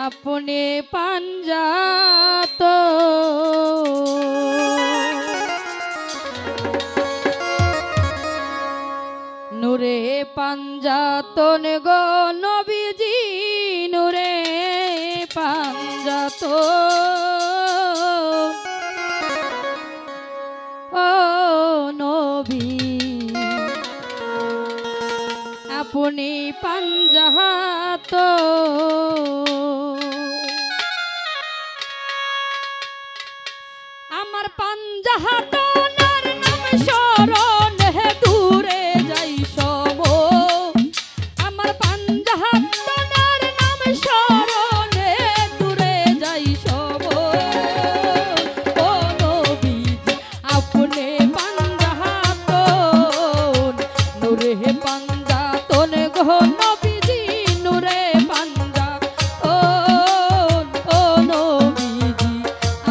আপনি পাঞ্জাত নূরে পাঞ্জাতন গো নবীজি নূরে পাঞ্জাত ও নবী আপনি পাঞ্জাত আমার পাঞ্জাত নার নাম শরণ হে দূরে যাই সব আমার পাঞ্জাত নার নাম শরণ হে দূরে যাই সব ও নবী আপনি পাঞ্জাত নূরে পাঞ্জাতন গো নবীজি নূরে পাঞ্জাত ও নবীজি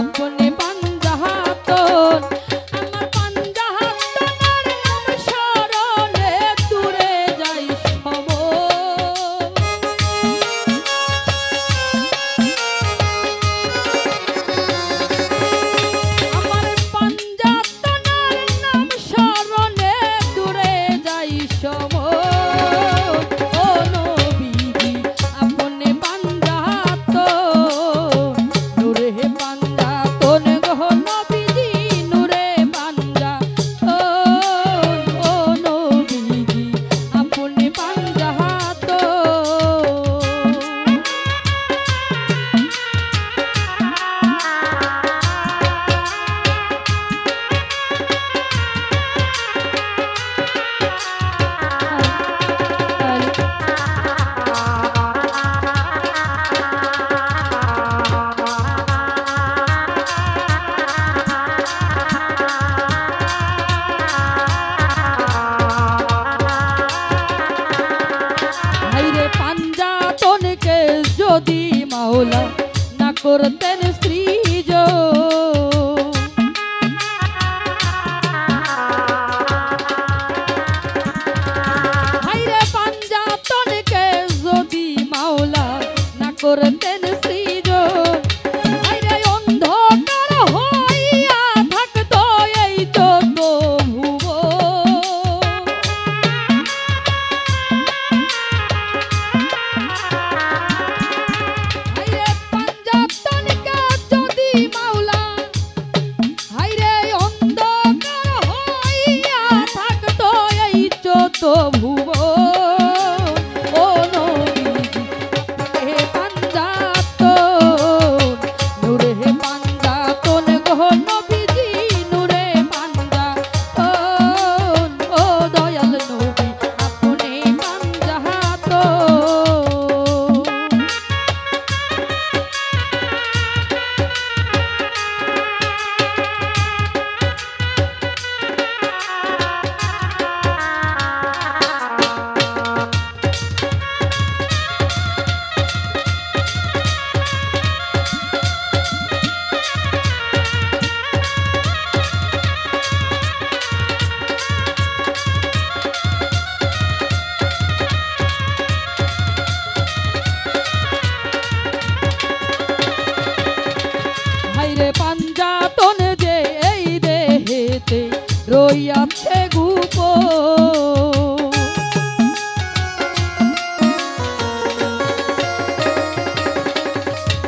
আপনি পাঞ্জাত আমার পাঞ্জাত নার নাম শরণে দূরে যাই সব আমার পাঞ্জাত নার নাম শরণে দূরে যাই সব ও নবীজি আপনি পাঞ্জাত নূরে পাঞ্জাতন গো নবীজি নূরে পাঞ্জাত ও নবীজি আপনি পাঞ্জাত হাইরে পাঞ্জাতনকে যদি মাওলা না করতেন সৃজ হাইরে পাঞ্জাতনকে যদি মাওলা না করতেন সৃজ হাইরে অন্ধকার হইয়া থাকতো এই চোদ্দ ভুবন হাইরে পাঞ্জাতনকে যদি মাওলা হাইরে অন্ধকার হইয়া থাকতো এই চোদ্দ ভুবন ও নবীজি হে পাঞ্জাতন নূরে পাঞ্জাতন গো নবীজি নূরে পাঞ্জাতন ও দয়াল নবী আপনি পাঞ্জাতন হাইরে পাঞ্জাতন যে এই দেহেতে রইয়াছে গোপন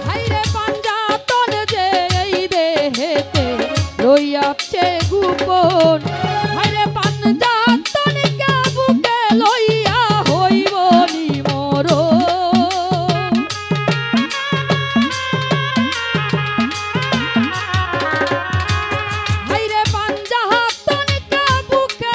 হাইরে পাঞ্জাতন যে এই দেহেতে রইয়াছে গোপন হাইরে পাঞ্জাতনকে বুকে লইয়া হইব নিমরণ হাইরে পাঞ্জাতনকে বুকে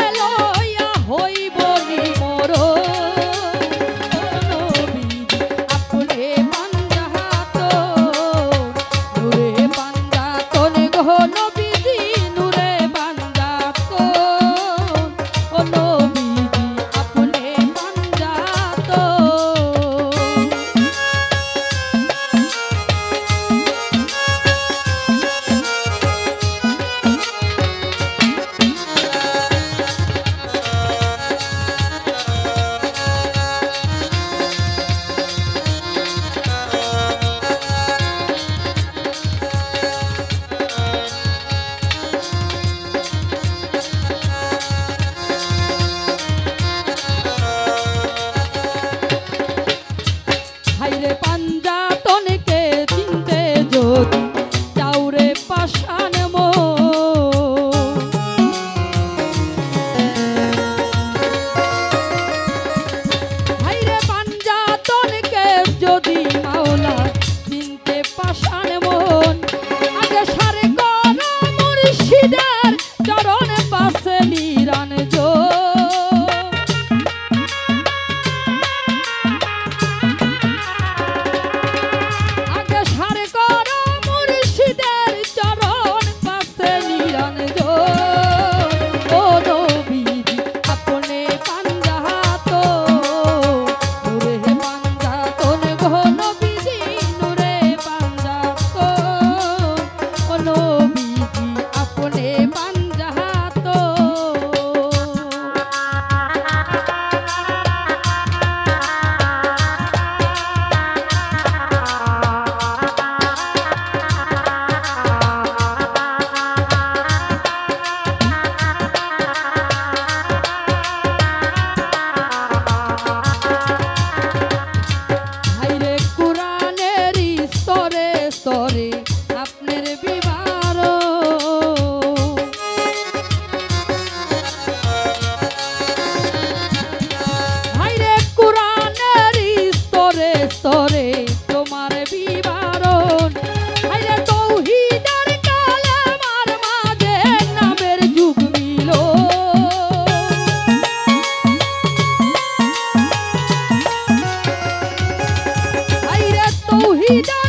অন্তরে তোমার বিবরণ আইরে তৌহিদের কালেমার মাঝে নামের যুগ মিলো আইরে তৌহিদের